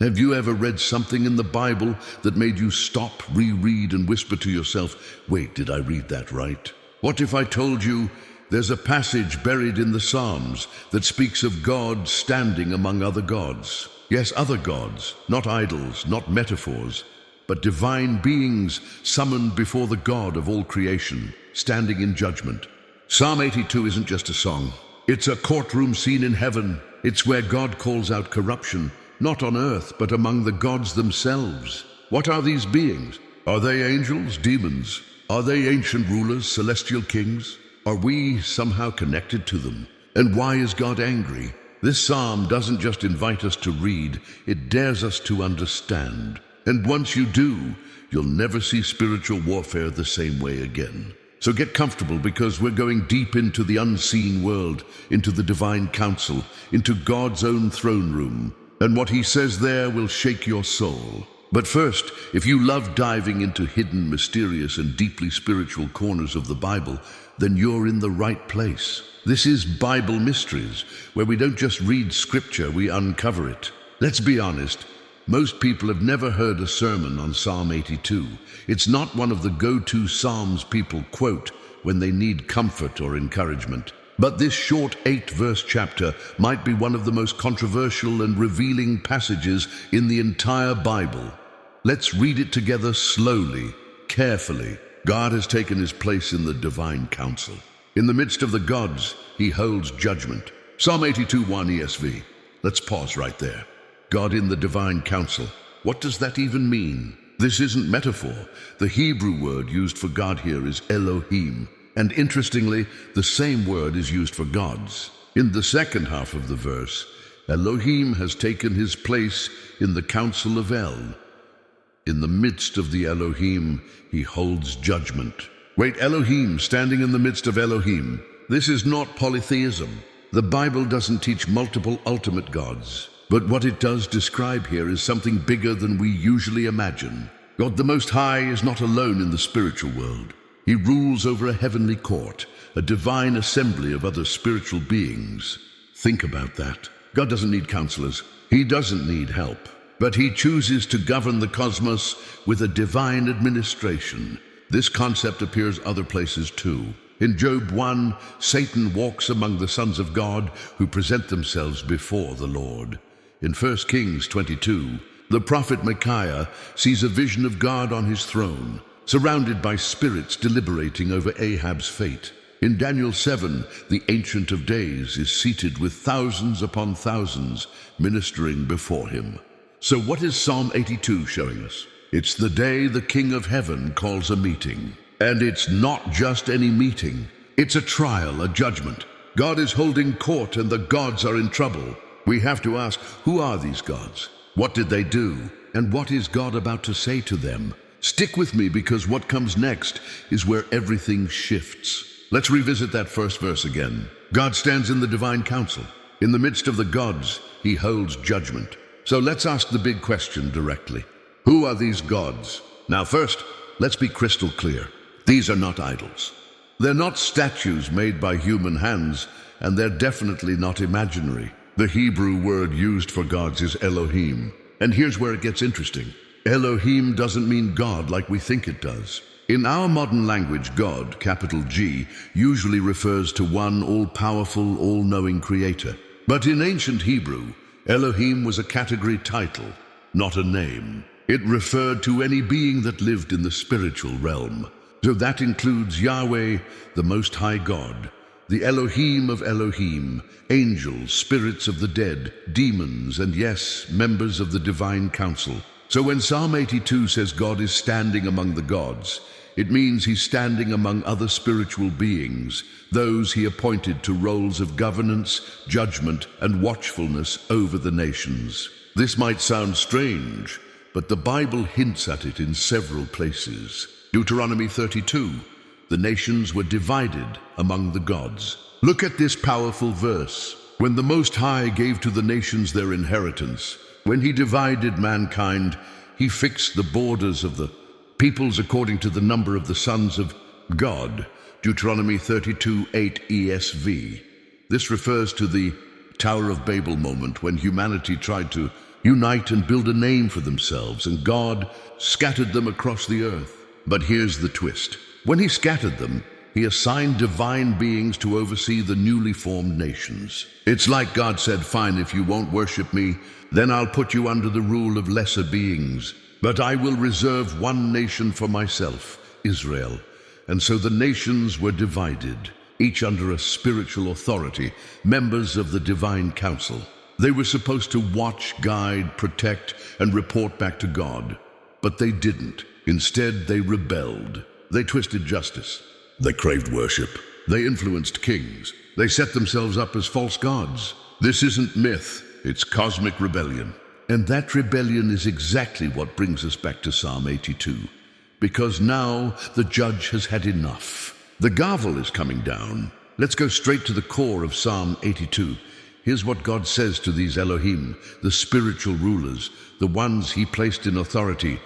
Have you ever read something in the Bible that made you stop, reread, and whisper to yourself, wait, did I read that right? What if I told you there's a passage buried in the Psalms that speaks of God standing among other gods? Yes, other gods, not idols, not metaphors, but divine beings summoned before the God of all creation, standing in judgment. Psalm 82 isn't just a song. It's a courtroom scene in heaven. It's where God calls out corruption, not on earth, but among the gods themselves. What are these beings? Are they angels, demons? Are they ancient rulers, celestial kings? Are we somehow connected to them? And why is God angry? This psalm doesn't just invite us to read, it dares us to understand. And once you do, you'll never see spiritual warfare the same way again. So get comfortable, because we're going deep into the unseen world, into the divine council, into God's own throne room. And what he says there will shake your soul. But first, if you love diving into hidden, mysterious, and deeply spiritual corners of the Bible, then you're in the right place. This is Bible Mysteries, where we don't just read scripture, we uncover it. Let's be honest, most people have never heard a sermon on Psalm 82. It's not one of the go-to psalms people quote when they need comfort or encouragement. But this short 8-verse chapter might be one of the most controversial and revealing passages in the entire Bible. Let's read it together slowly, carefully. God has taken his place in the divine council. In the midst of the gods, he holds judgment. Psalm 82:1 ESV. Let's pause right there. God in the divine council. What does that even mean? This isn't metaphor. The Hebrew word used for God here is Elohim. And interestingly, the same word is used for gods. In the second half of the verse, Elohim has taken his place in the council of El. In the midst of the Elohim, he holds judgment. Wait, Elohim standing in the midst of Elohim. This is not polytheism. The Bible doesn't teach multiple ultimate gods. But what it does describe here is something bigger than we usually imagine. God the Most High is not alone in the spiritual world. He rules over a heavenly court, a divine assembly of other spiritual beings. Think about that. God doesn't need counselors. He doesn't need help. But he chooses to govern the cosmos with a divine administration. This concept appears other places too. In Job 1, Satan walks among the sons of God who present themselves before the Lord. In 1 Kings 22, the prophet Micaiah sees a vision of God on his throne, surrounded by spirits deliberating over Ahab's fate. In Daniel 7, the Ancient of Days is seated with thousands upon thousands ministering before him. So what is Psalm 82 showing us? It's the day the King of Heaven calls a meeting. And it's not just any meeting. It's a trial, a judgment. God is holding court and the gods are in trouble. We have to ask, who are these gods? What did they do? And what is God about to say to them? Stick with me, because what comes next is where everything shifts. Let's revisit that first verse again. God stands in the divine council. In the midst of the gods, he holds judgment. So let's ask the big question directly. Who are these gods? Now first, let's be crystal clear. These are not idols. They're not statues made by human hands, and they're definitely not imaginary. The Hebrew word used for gods is Elohim. And here's where it gets interesting. Elohim doesn't mean God like we think it does. In our modern language, God, capital G, usually refers to one all-powerful, all-knowing creator. But in ancient Hebrew, Elohim was a category title, not a name. It referred to any being that lived in the spiritual realm. So that includes Yahweh, the Most High God, the Elohim of Elohim, angels, spirits of the dead, demons, and yes, members of the divine council. So when Psalm 82 says God is standing among the gods, it means he's standing among other spiritual beings, those he appointed to roles of governance, judgment, and watchfulness over the nations. This might sound strange, but the Bible hints at it in several places. Deuteronomy 32, the nations were divided among the gods. Look at this powerful verse. When the Most High gave to the nations their inheritance, when he divided mankind, he fixed the borders of the peoples according to the number of the sons of God. Deuteronomy 32:8 ESV. This refers to the Tower of Babel moment when humanity tried to unite and build a name for themselves, and God scattered them across the earth. But here's the twist. When he scattered them, he assigned divine beings to oversee the newly formed nations. It's like God said, fine, if you won't worship me, then I'll put you under the rule of lesser beings. But I will reserve one nation for myself, Israel. And so the nations were divided, each under a spiritual authority, members of the divine council. They were supposed to watch, guide, protect, and report back to God. But they didn't. Instead, they rebelled. They twisted justice. They craved worship. They influenced kings. They set themselves up as false gods. This isn't myth, it's cosmic rebellion. And that rebellion is exactly what brings us back to Psalm 82. Because now the judge has had enough. The gavel is coming down. Let's go straight to the core of Psalm 82. Here's what God says to these Elohim, the spiritual rulers, the ones he placed in authority,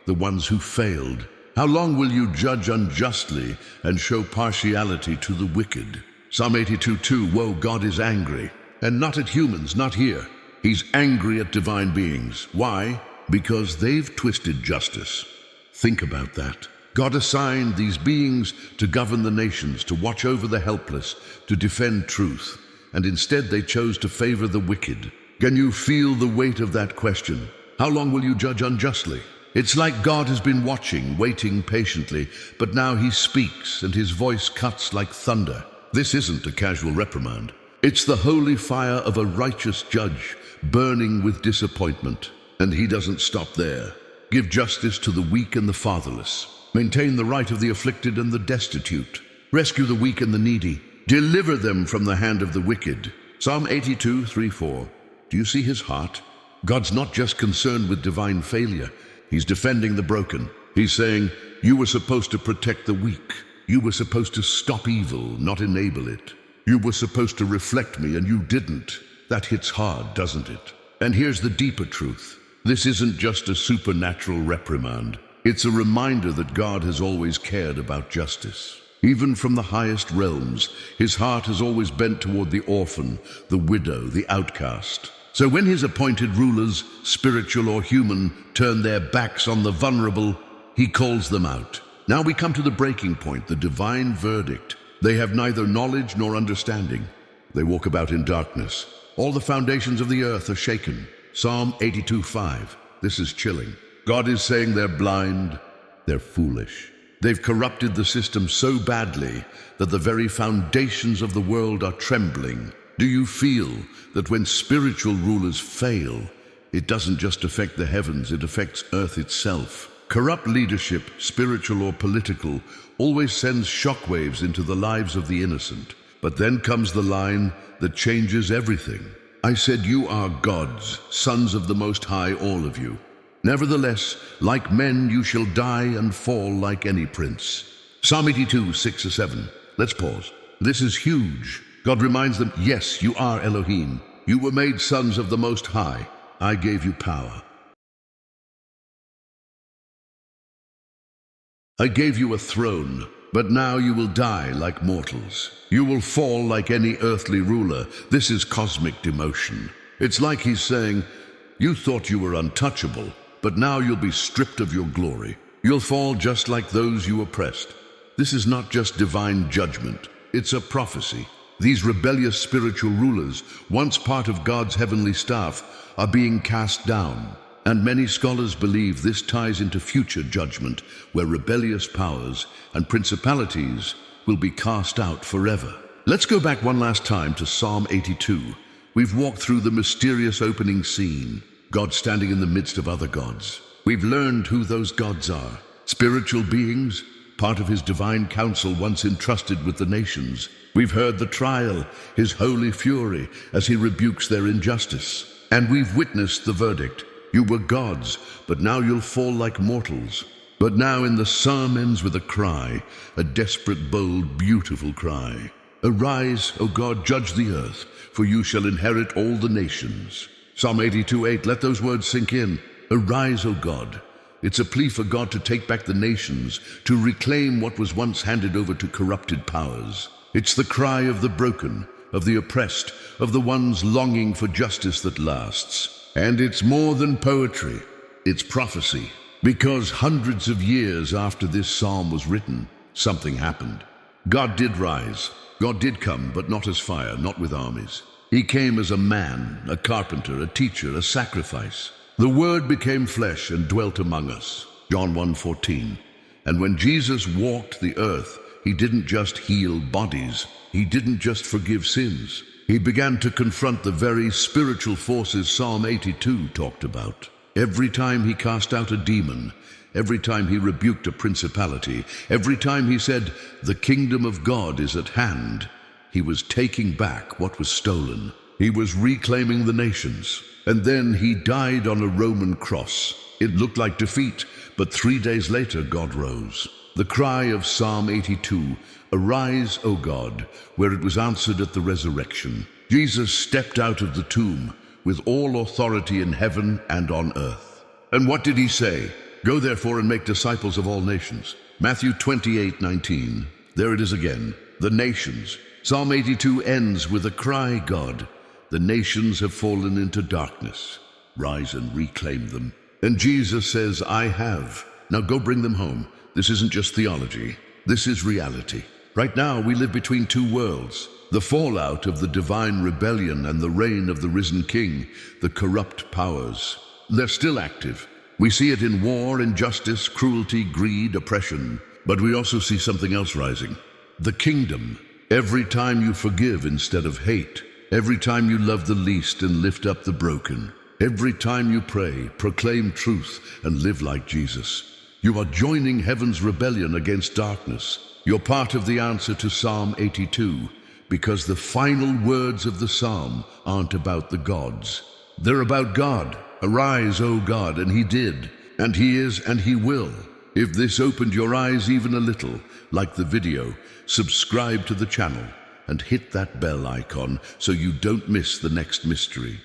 the ones who failed. How long will you judge unjustly and show partiality to the wicked? Psalm 82:2, woe, God is angry, and not at humans, not here. He's angry at divine beings. Why? Because they've twisted justice. Think about that. God assigned these beings to govern the nations, to watch over the helpless, to defend truth, and instead they chose to favor the wicked. Can you feel the weight of that question? How long will you judge unjustly? It's like God has been watching, waiting patiently, but now he speaks and his voice cuts like thunder. This isn't a casual reprimand. It's the holy fire of a righteous judge, burning with disappointment. And he doesn't stop there. Give justice to the weak and the fatherless. Maintain the right of the afflicted and the destitute. Rescue the weak and the needy. Deliver them from the hand of the wicked. Psalm 82:3-4. Do you see his heart? God's not just concerned with divine failure. He's defending the broken. He's saying, you were supposed to protect the weak. You were supposed to stop evil, not enable it. You were supposed to reflect me, and you didn't. That hits hard, doesn't it? And here's the deeper truth. This isn't just a supernatural reprimand. It's a reminder that God has always cared about justice. Even from the highest realms, his heart has always bent toward the orphan, the widow, the outcast. So when his appointed rulers, spiritual or human, turn their backs on the vulnerable, he calls them out. Now we come to the breaking point, the divine verdict. They have neither knowledge nor understanding. They walk about in darkness. All the foundations of the earth are shaken. Psalm 82:5. This is chilling. God is saying they're blind, they're foolish. They've corrupted the system so badly that the very foundations of the world are trembling. Do you feel that when spiritual rulers fail, it doesn't just affect the heavens, it affects earth itself? Corrupt leadership, spiritual or political, always sends shockwaves into the lives of the innocent. But then comes the line that changes everything. I said, you are gods, sons of the Most High, all of you. Nevertheless, like men, you shall die and fall like any prince. Psalm 82:6-7. Let's pause. This is huge. God reminds them, yes, you are Elohim. You were made sons of the Most High. I gave you power. I gave you a throne, but now you will die like mortals. You will fall like any earthly ruler. This is cosmic demotion. It's like he's saying, you thought you were untouchable, but now you'll be stripped of your glory. You'll fall just like those you oppressed. This is not just divine judgment. It's a prophecy. These rebellious spiritual rulers, once part of God's heavenly staff, are being cast down. And many scholars believe this ties into future judgment, where rebellious powers and principalities will be cast out forever. Let's go back one last time to Psalm 82. We've walked through the mysterious opening scene, God standing in the midst of other gods. We've learned who those gods are. Spiritual beings, part of his divine counsel once entrusted with the nations. We've heard the trial, his holy fury, as he rebukes their injustice. And we've witnessed the verdict. You were gods, but now you'll fall like mortals. But now in the psalm ends with a cry, a desperate, bold, beautiful cry. Arise, O God, judge the earth, for you shall inherit all the nations. Psalm 82:8, let those words sink in. Arise, O God. It's a plea for God to take back the nations, to reclaim what was once handed over to corrupted powers. It's the cry of the broken, of the oppressed, of the ones longing for justice that lasts. And it's more than poetry, it's prophecy. Because hundreds of years after this psalm was written, something happened. God did rise. God did come, but not as fire, not with armies. He came as a man, a carpenter, a teacher, a sacrifice. The Word became flesh and dwelt among us. John 1:14. And when Jesus walked the earth, he didn't just heal bodies. He didn't just forgive sins. He began to confront the very spiritual forces Psalm 82 talked about. Every time he cast out a demon, every time he rebuked a principality, every time he said, "The kingdom of God is at hand," he was taking back what was stolen. He was reclaiming the nations. And then he died on a Roman cross. It looked like defeat, but 3 days later God rose. The cry of Psalm 82, "Arise, O God," where it was answered at the resurrection. Jesus stepped out of the tomb with all authority in heaven and on earth. And what did he say? "Go therefore and make disciples of all nations." Matthew 28:19. There it is again, the nations. Psalm 82 ends with a cry, God, "The nations have fallen into darkness. Rise and reclaim them." And Jesus says, "I have. Now go bring them home." This isn't just theology. This is reality. Right now, we live between two worlds. The fallout of the divine rebellion and the reign of the risen king, the corrupt powers. They're still active. We see it in war, injustice, cruelty, greed, oppression. But we also see something else rising. The kingdom. Every time you forgive instead of hate. Every time you love the least and lift up the broken. Every time you pray, proclaim truth, and live like Jesus. You are joining heaven's rebellion against darkness. You're part of the answer to Psalm 82, because the final words of the psalm aren't about the gods. They're about God. Arise, O God, and he did, and he is, and he will. If this opened your eyes even a little, like the video, subscribe to the channel and hit that bell icon so you don't miss the next mystery.